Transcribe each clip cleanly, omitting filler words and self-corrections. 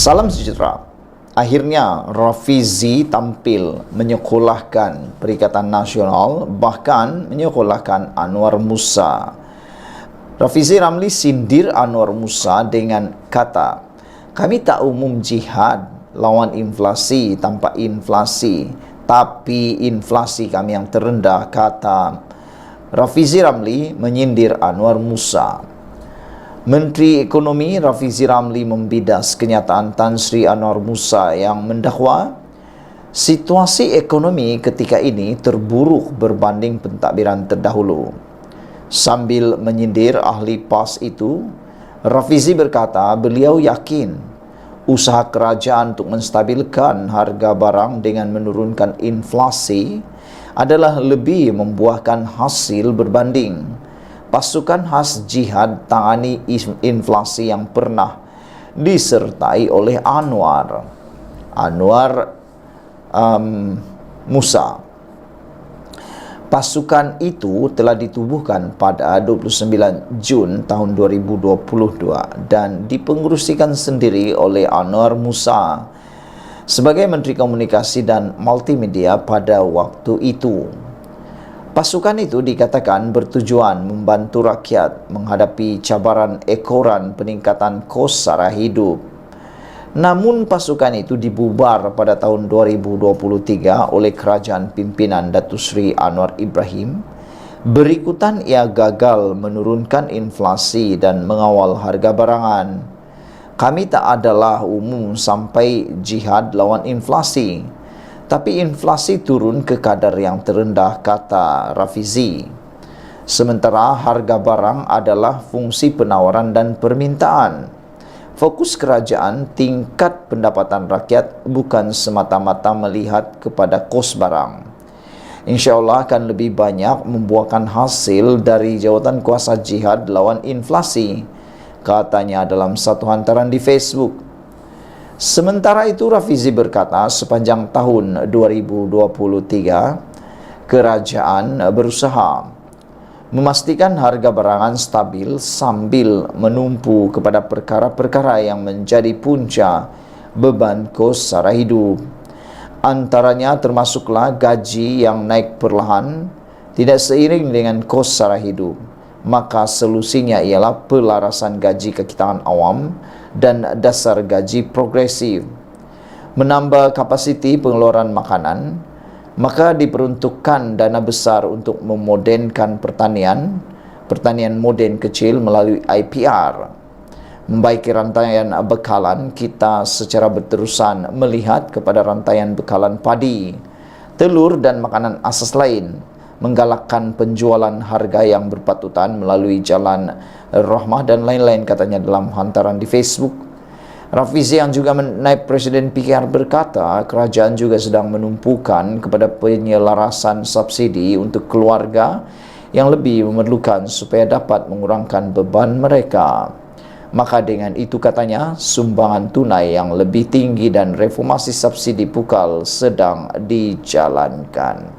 Salam sejahtera. Akhirnya Rafizi tampil menyekolahkan Perikatan Nasional, bahkan menyekolahkan Anwar Musa. Rafizi Ramli sindir Anwar Musa dengan kata, "Kami tak umum jihad lawan inflasi tanpa inflasi, tapi inflasi kami yang terendah," kata Rafizi Ramli menyindir Anwar Musa. Menteri Ekonomi Rafizi Ramli membidas kenyataan Tan Sri Anwar Musa yang mendakwa situasi ekonomi ketika ini terburuk berbanding pentadbiran terdahulu. Sambil menyindir ahli PAS itu, Rafizi berkata beliau yakin usaha kerajaan untuk menstabilkan harga barang dengan menurunkan inflasi adalah lebih membuahkan hasil berbanding pasukan khas jihad tangani inflasi yang pernah disertai oleh Anwar Musa. Pasukan itu telah ditubuhkan pada 29 Jun tahun 2022 dan dipengerusikan sendiri oleh Anwar Musa sebagai Menteri Komunikasi dan Multimedia pada waktu itu. Pasukan itu dikatakan bertujuan membantu rakyat menghadapi cabaran ekoran peningkatan kos sara hidup. Namun pasukan itu dibubar pada tahun 2023 oleh kerajaan pimpinan Datuk Seri Anwar Ibrahim. Berikutan ia gagal menurunkan inflasi dan mengawal harga barangan. "Kami tak adalah umum sampai jihad lawan inflasi, tapi inflasi turun ke kadar yang terendah," kata Rafizi. Sementara harga barang adalah fungsi penawaran dan permintaan. Fokus kerajaan tingkat pendapatan rakyat bukan semata-mata melihat kepada kos barang. InsyaAllah akan lebih banyak membuahkan hasil dari jawatan kuasa jihad lawan inflasi, katanya dalam satu hantaran di Facebook. Sementara itu Rafizi berkata sepanjang tahun 2023 kerajaan berusaha memastikan harga barangan stabil sambil menumpu kepada perkara-perkara yang menjadi punca beban kos sara hidup. Antaranya termasuklah gaji yang naik perlahan tidak seiring dengan kos sara hidup. Maka solusinya ialah pelarasan gaji kekitaan awam dan dasar gaji progresif. Menambah kapasiti pengeluaran makanan, maka diperuntukkan dana besar untuk memodenkan pertanian moden kecil melalui IPR. Membaiki rantaian bekalan, kita secara berterusan melihat kepada rantaian bekalan padi, telur dan makanan asas lain, menggalakkan penjualan harga yang berpatutan melalui jalan rahmah dan lain-lain, katanya dalam hantaran di Facebook. Rafizi yang juga naib Presiden PKR berkata kerajaan juga sedang menumpukan kepada penyelarasan subsidi untuk keluarga yang lebih memerlukan supaya dapat mengurangkan beban mereka. Maka dengan itu, katanya, sumbangan tunai yang lebih tinggi dan reformasi subsidi pukal sedang dijalankan.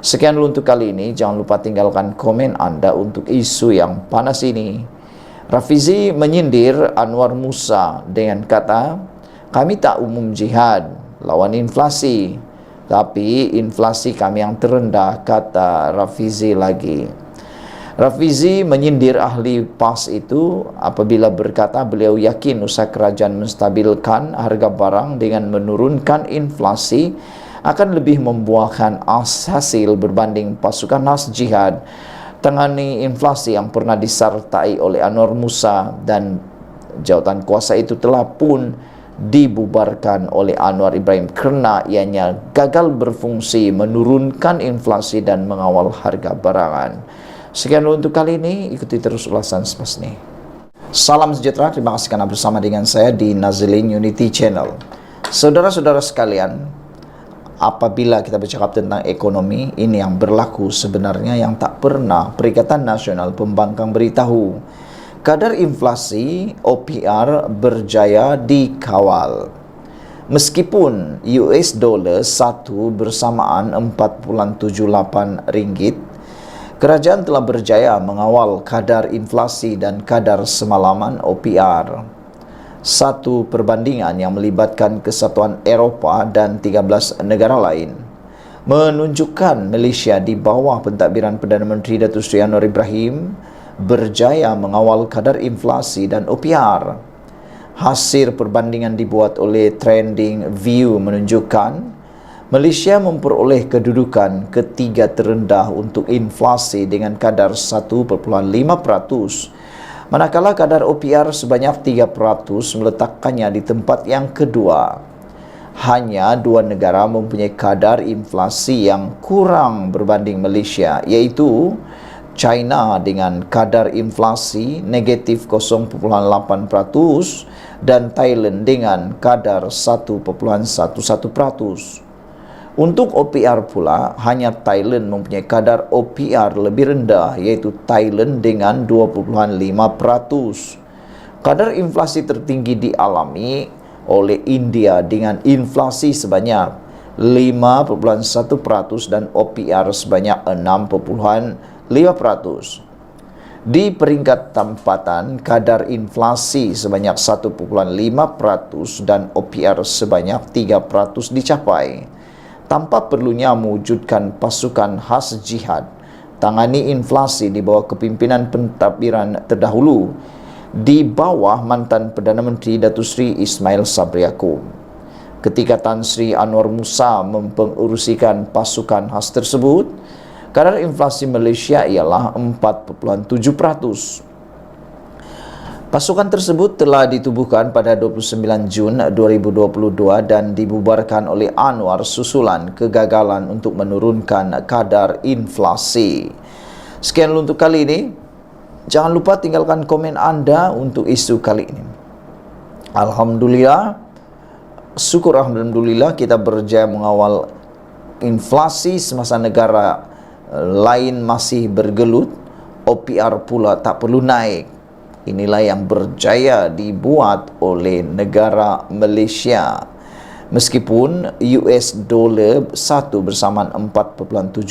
Sekian dulu untuk kali ini. Jangan lupa tinggalkan komen anda untuk isu yang panas ini. Rafizi menyindir Anwar Musa dengan kata, "Kami tak umum jihad lawan inflasi, tapi inflasi kami yang terendah," kata Rafizi lagi. Rafizi menyindir ahli PAS itu apabila berkata beliau yakin usaha kerajaan menstabilkan harga barang dengan menurunkan inflasi akan lebih membuahkan hasil berbanding pasukan khas jihad tangani inflasi yang pernah disertai oleh Anwar Musa, dan jawatan kuasa itu telah pun dibubarkan oleh Anwar Ibrahim kerana ianya gagal berfungsi menurunkan inflasi dan mengawal harga barangan. Sekian dulu untuk kali ini. Ikuti terus ulasan selepas ini. Salam sejahtera. Terima kasih kerana bersama dengan saya di Nazilin Unity Channel. Saudara-saudara sekalian, apabila kita bercakap tentang ekonomi, ini yang berlaku sebenarnya yang tak pernah Perikatan Nasional Pembangkang beritahu. Kadar inflasi OPR berjaya dikawal. Meskipun US dollar 1 bersamaan 4.78 ringgit, kerajaan telah berjaya mengawal kadar inflasi dan kadar semalaman OPR. satu perbandingan yang melibatkan Kesatuan Eropah dan 13 negara lain menunjukkan Malaysia di bawah pentadbiran Perdana Menteri Datuk Seri Anwar Ibrahim berjaya mengawal kadar inflasi dan OPR. Hasil perbandingan dibuat oleh Trending View menunjukkan Malaysia memperoleh kedudukan ketiga terendah untuk inflasi dengan kadar 1.5%, manakala kadar OPR sebanyak 3% meletakkannya di tempat yang kedua. Hanya dua negara mempunyai kadar inflasi yang kurang berbanding Malaysia, iaitu China dengan kadar inflasi negatif 0.8% dan Thailand dengan kadar 1.11%. Untuk OPR pula, hanya Thailand mempunyai kadar OPR lebih rendah, iaitu Thailand dengan 2.5%. Kadar inflasi tertinggi dialami oleh India dengan inflasi sebanyak 5.1% dan OPR sebanyak 6.5%. Di peringkat tempatan, kadar inflasi sebanyak 1.5% dan OPR sebanyak 3% dicapai. Tanpa perlunya mewujudkan pasukan khas jihad, tangani inflasi di bawah kepimpinan pentadbiran terdahulu di bawah mantan Perdana Menteri Datuk Seri Ismail Sabri Yaakob. Ketika Tan Sri Anwar Musa mempengurusikan pasukan khas tersebut, kadar inflasi Malaysia ialah 4.7%. Pasukan tersebut telah ditubuhkan pada 29 Jun 2022 dan dibubarkan oleh Anwar susulan kegagalan untuk menurunkan kadar inflasi. Sekian untuk kali ini. Jangan lupa tinggalkan komen anda untuk isu kali ini. Alhamdulillah, syukur Alhamdulillah kita berjaya mengawal inflasi semasa negara lain masih bergelut. OPR pula tak perlu naik. Inilah yang berjaya dibuat oleh negara Malaysia. Meskipun US dollar 1 bersamaan 4.78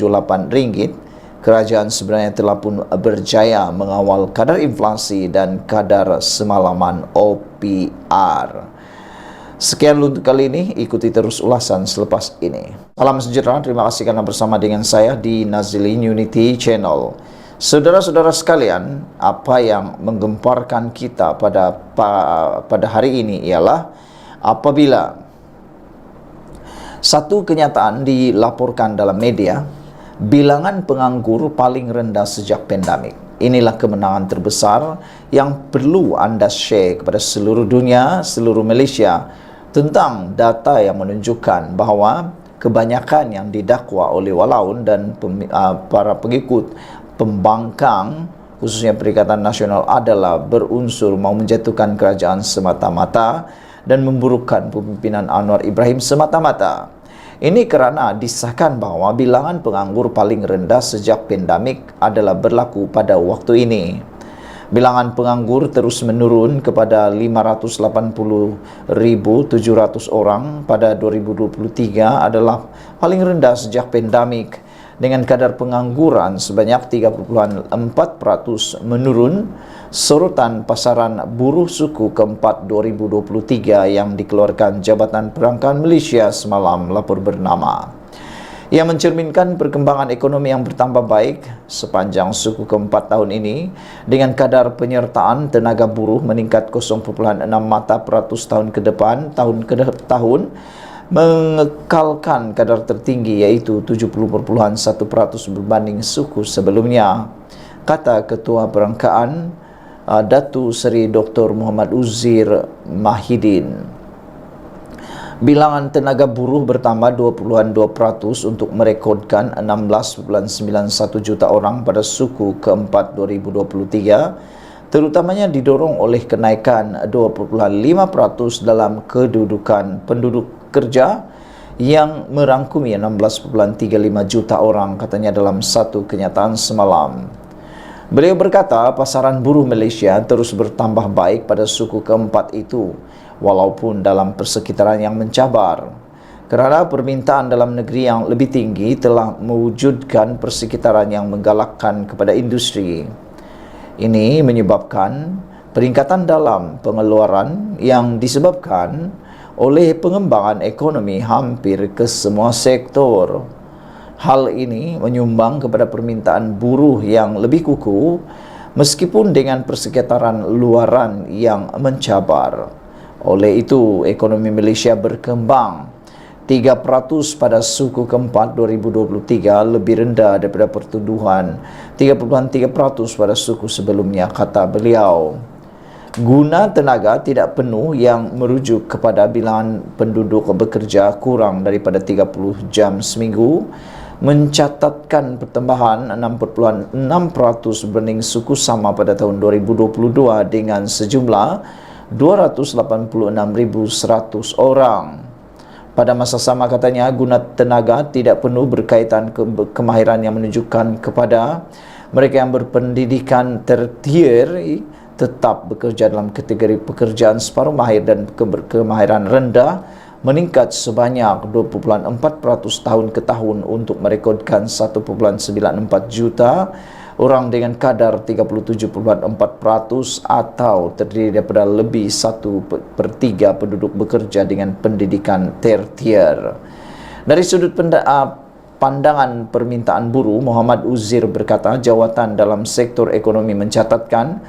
ringgit, kerajaan sebenarnya telah pun berjaya mengawal kadar inflasi dan kadar semalaman OPR. Sekian untuk kali ini, ikuti terus ulasan selepas ini. Salam sejahtera, terima kasih karena bersama dengan saya di Nazilin Unity Channel. Saudara-saudara sekalian, apa yang menggemparkan kita pada hari ini ialah apabila satu kenyataan dilaporkan dalam media, bilangan penganggur paling rendah sejak pandemik. Inilah kemenangan terbesar yang perlu anda share kepada seluruh dunia, seluruh Malaysia tentang data yang menunjukkan bahawa kebanyakan yang didakwa oleh walaun dan para pengikut pembangkang khususnya Perikatan Nasional adalah berunsur mau menjatuhkan kerajaan semata-mata dan memburukkan pemimpinan Anwar Ibrahim semata-mata. Ini kerana disahkan bahawa bilangan penganggur paling rendah sejak pandemik adalah berlaku pada waktu ini. Bilangan penganggur terus menurun kepada 580,700 orang pada 2023 adalah paling rendah sejak pandemik, dengan kadar pengangguran sebanyak 3.4% menurun. Sorotan pasaran buruh suku keempat 2023 yang dikeluarkan Jabatan Perangkaan Malaysia semalam lapor bernama, yang mencerminkan perkembangan ekonomi yang bertambah baik sepanjang suku keempat tahun ini, dengan kadar penyertaan tenaga buruh meningkat 0.6 mata peratus tahun ke depan, tahun ke tahun, mengekalkan kadar tertinggi iaitu 70.1% berbanding suku sebelumnya, kata Ketua Perangkaan Datu Seri Dr. Muhammad Uzir Mahidin. Bilangan tenaga buruh bertambah 20.2% untuk merekodkan 16.91 juta orang pada suku keempat 2023, terutamanya didorong oleh kenaikan 2.5% dalam kedudukan penduduk kerja yang merangkumi 16.35 juta orang, katanya dalam satu kenyataan semalam. Beliau berkata pasaran buruh Malaysia terus bertambah baik pada suku keempat itu, walaupun dalam persekitaran yang mencabar, kerana permintaan dalam negeri yang lebih tinggi telah mewujudkan persekitaran yang menggalakkan kepada industri. Ini menyebabkan Peningkatan dalam pengeluaran yang disebabkan oleh pengembangan ekonomi hampir ke semua sektor. Hal ini menyumbang kepada permintaan buruh yang lebih kukuh meskipun dengan persekitaran luaran yang mencabar. Oleh itu, ekonomi Malaysia berkembang 3% pada suku keempat 2023, lebih rendah daripada pertumbuhan 3.3% pada suku sebelumnya, kata beliau. Guna tenaga tidak penuh yang merujuk kepada bilangan penduduk bekerja kurang daripada 30 jam seminggu mencatatkan pertambahan 6.6% berbanding suku sama pada tahun 2022 dengan sejumlah 286,100 orang. Pada masa sama, katanya, guna tenaga tidak penuh berkaitan kemahiran yang menunjukkan kepada mereka yang berpendidikan tertier tetap bekerja dalam kategori pekerjaan separuh mahir dan kemahiran rendah meningkat sebanyak 2.4% tahun ke tahun untuk merekodkan 1.94 juta orang dengan kadar 37.4% atau terdiri daripada lebih 1/3 penduduk bekerja dengan pendidikan tertier. Dari sudut pandangan permintaan buruh, Muhammad Uzir berkata jawatan dalam sektor ekonomi mencatatkan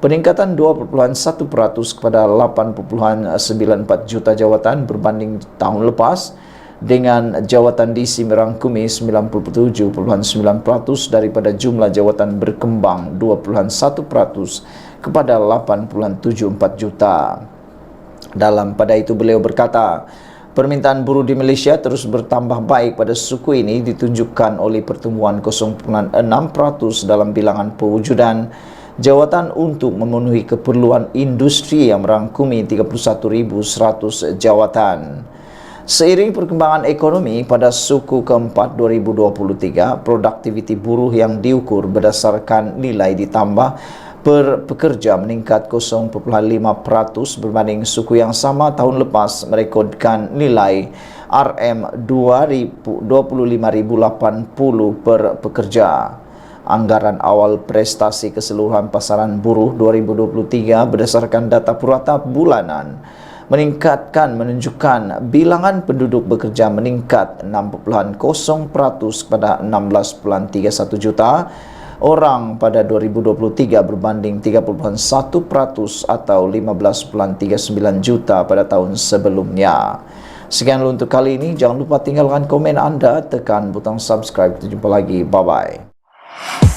peningkatan 2.1% kepada 8.94 juta jawatan berbanding tahun lepas, dengan jawatan diisi merangkumi 97.9% daripada jumlah jawatan berkembang 2.1% kepada 8.74 juta. Pada itu beliau berkata, permintaan buruh di Malaysia terus bertambah baik pada suku ini ditunjukkan oleh pertumbuhan 0.6% dalam bilangan pewujudan jawatan untuk memenuhi keperluan industri yang merangkumi 31.100 jawatan. Seiring perkembangan ekonomi pada suku keempat 2023, produktiviti buruh yang diukur berdasarkan nilai ditambah per pekerja meningkat 0.5% berbanding suku yang sama tahun lepas merekodkan nilai RM25.080 per pekerja. Anggaran awal prestasi keseluruhan pasaran buruh 2023 berdasarkan data purata bulanan menunjukkan bilangan penduduk bekerja meningkat 6.0% kepada 16.31 juta orang pada 2023 berbanding 3.1% atau 15.39 juta pada tahun sebelumnya. Sekian dulu untuk kali ini. Jangan lupa tinggalkan komen anda, tekan butang subscribe. Kita jumpa lagi. Bye-bye.